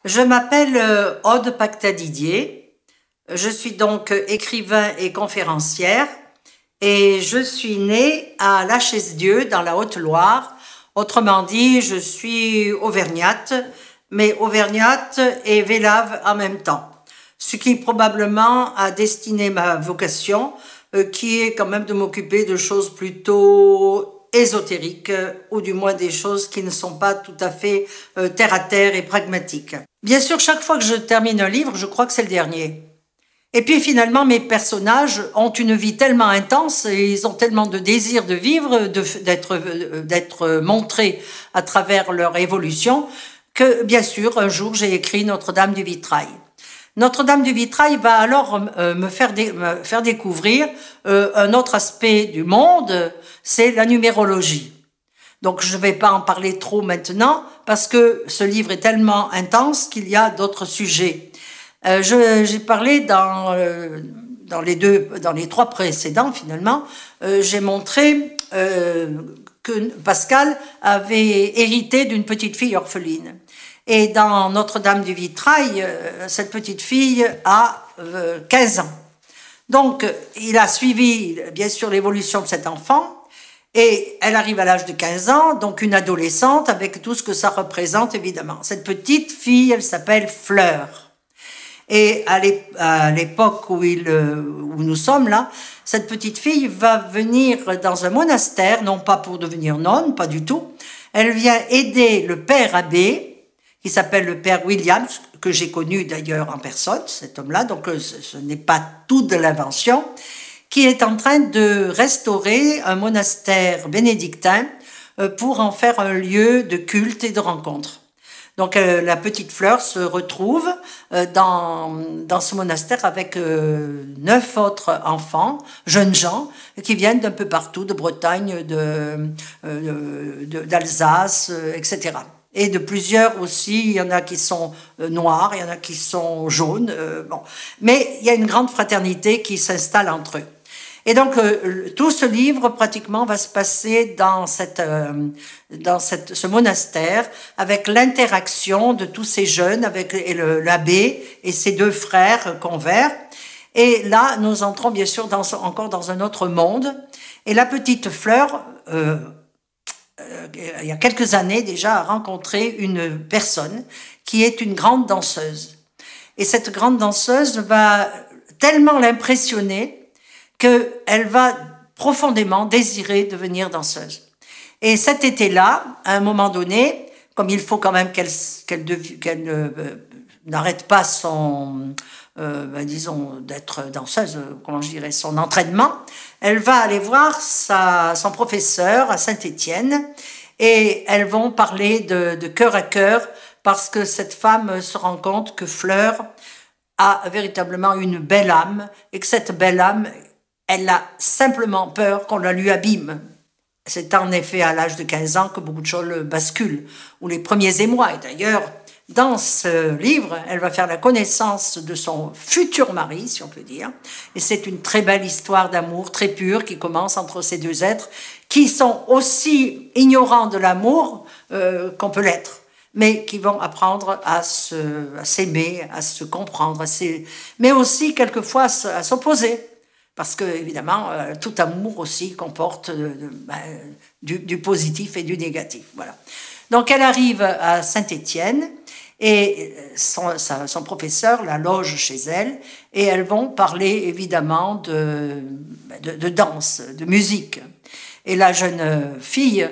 Je m'appelle Aude Pacta-Didier. Je suis donc écrivain et conférencière et je suis née à La Chaise-Dieu dans la Haute-Loire. Autrement dit, je suis auvergnate, mais auvergnate et vélave en même temps. Ce qui probablement a destiné ma vocation, qui est quand même de m'occuper de choses plutôt ésotériques, ou du moins des choses qui ne sont pas tout à fait terre à terre et pragmatiques. Bien sûr, chaque fois que je termine un livre, je crois que c'est le dernier. Et puis finalement, mes personnages ont une vie tellement intense et ils ont tellement de désir de vivre, d'être montrés à travers leur évolution, que bien sûr, un jour, j'ai écrit Notre-Dame du Vitrail. Notre-Dame du Vitrail va alors me faire découvrir un autre aspect du monde, c'est la numérologie. Donc je ne vais pas en parler trop maintenant parce que ce livre est tellement intense qu'il y a d'autres sujets. J'ai parlé dans les trois précédents finalement, j'ai montré que Pascal avait hérité d'une petite fille orpheline. Et dans Notre-Dame du Vitrail, cette petite fille a 15 ans. Donc, il a suivi, bien sûr, l'évolution de cet enfant, et elle arrive à l'âge de 15 ans, donc une adolescente, avec tout ce que ça représente, évidemment. Cette petite fille, elle s'appelle Fleur. Et à l'époque où nous sommes là, cette petite fille va venir dans un monastère, non pas pour devenir nonne, pas du tout. Elle vient aider le père abbé, qui s'appelle le père Williams, que j'ai connu d'ailleurs en personne, cet homme-là, donc ce n'est pas tout de l'invention, qui est en train de restaurer un monastère bénédictin pour en faire un lieu de culte et de rencontre. Donc la petite Fleur se retrouve dans ce monastère avec 9 autres enfants, jeunes gens, qui viennent d'un peu partout, de Bretagne, d'Alsace, etc. Et de plusieurs aussi, il y en a qui sont noirs, il y en a qui sont jaunes, bon. Mais il y a une grande fraternité qui s'installe entre eux. Et donc, tout ce livre, pratiquement, va se passer dans ce monastère, avec l'interaction de tous ces jeunes, avec l'abbé et ses 2 frères convers. Et là, nous entrons bien sûr encore dans un autre monde. Et la petite Fleur, il y a quelques années déjà, a rencontré une personne qui est une grande danseuse. Et cette grande danseuse va tellement l'impressionner qu'elle va profondément désirer devenir danseuse. Et cet été-là, à un moment donné, comme il faut quand même qu'elle n'arrête pas disons, d'être danseuse, comment je dirais, son entraînement, elle va aller voir son professeur à Saint-Étienne et elles vont parler de cœur à cœur parce que cette femme se rend compte que Fleur a véritablement une belle âme et que cette belle âme, elle a simplement peur qu'on la lui abîme. C'est en effet à l'âge de 15 ans que beaucoup de choses basculent, ou les premiers émois. Et d'ailleurs, dans ce livre, elle va faire la connaissance de son futur mari, si on peut dire. Et c'est une très belle histoire d'amour, très pure, qui commence entre ces 2 êtres, qui sont aussi ignorants de l'amour qu'on peut l'être, mais qui vont apprendre à s'aimer, à se comprendre, mais aussi quelquefois à s'opposer. Parce que, évidemment, tout amour aussi comporte du positif et du négatif. Voilà. Donc, elle arrive à Saint-Étienne et son professeur la loge chez elle et elles vont parler, évidemment, de danse, de musique. Et la jeune fille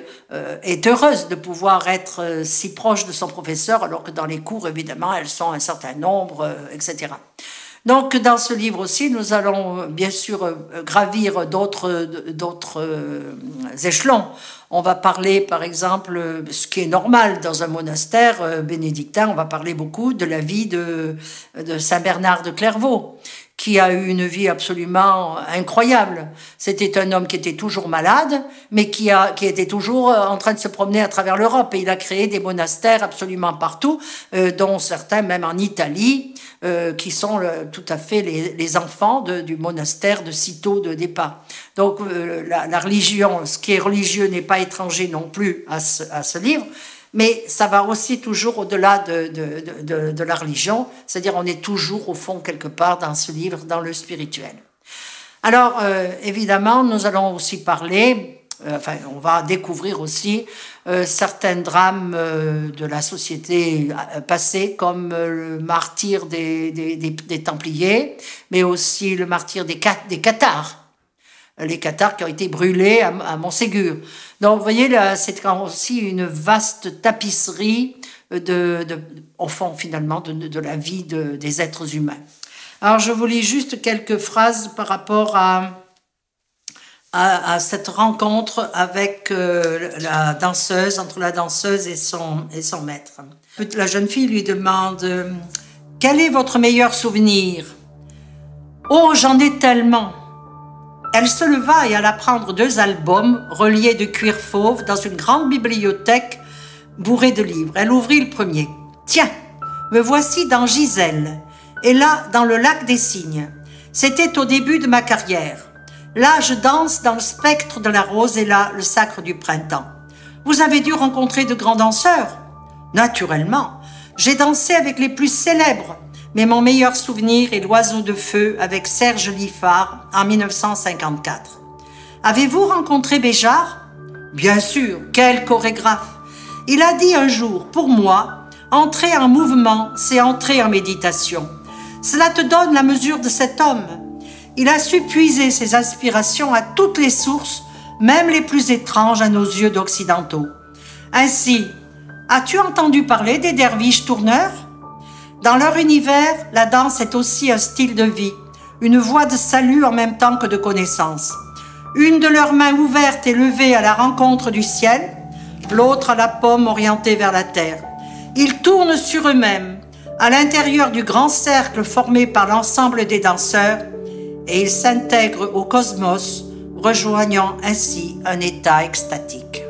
est heureuse de pouvoir être si proche de son professeur, alors que dans les cours, évidemment, elles sont un certain nombre, etc. Donc, dans ce livre aussi, nous allons bien sûr gravir d'autres échelons. On va parler, par exemple, ce qui est normal dans un monastère bénédictin, on va parler beaucoup de la vie de Saint Bernard de Clairvaux, qui a eu une vie absolument incroyable. C'était un homme qui était toujours malade, mais qui était toujours en train de se promener à travers l'Europe. Et il a créé des monastères absolument partout, dont certains même en Italie, qui sont tout à fait les enfants du monastère de Cîteaux de départ. Donc la religion, ce qui est religieux n'est pas étranger non plus à ce livre, Mais ça va aussi toujours au-delà de la religion, c'est-à-dire on est toujours au fond quelque part dans ce livre, dans le spirituel. Alors évidemment, nous allons aussi parler, on va découvrir aussi certains drames de la société passée, comme le martyre des Templiers, mais aussi le martyre des Cathares. Les Cathares qui ont été brûlés à Montségur. Donc, vous voyez, c'est aussi une vaste tapisserie au fond, finalement, de la vie des êtres humains. Alors, je vous lis juste quelques phrases par rapport à cette rencontre avec la danseuse, entre la danseuse et son maître. La jeune fille lui demande « Quel est votre meilleur souvenir ?»« Oh, j'en ai tellement !» Elle se leva et alla prendre 2 albums reliés de cuir fauve dans une grande bibliothèque bourrée de livres. Elle ouvrit le premier. « Tiens, me voici dans Gisèle, et là, dans le lac des cygnes. C'était au début de ma carrière. Là, je danse dans le spectre de la rose et là, le sacre du printemps. Vous avez dû rencontrer de grands danseurs? Naturellement, j'ai dansé avec les plus célèbres. Mais mon meilleur souvenir est l'Oiseau de feu avec Serge Liffard en 1954. Avez-vous rencontré Béjart? Bien sûr, quel chorégraphe! Il a dit un jour, pour moi, entrer en mouvement, c'est entrer en méditation. Cela te donne la mesure de cet homme. Il a su puiser ses inspirations à toutes les sources, même les plus étranges à nos yeux d'occidentaux. Ainsi, as-tu entendu parler des derviches tourneurs? Dans leur univers, la danse est aussi un style de vie, une voie de salut en même temps que de connaissance. Une de leurs mains ouvertes est levée à la rencontre du ciel, l'autre à la paume orientée vers la terre. Ils tournent sur eux-mêmes, à l'intérieur du grand cercle formé par l'ensemble des danseurs, et ils s'intègrent au cosmos, rejoignant ainsi un état extatique.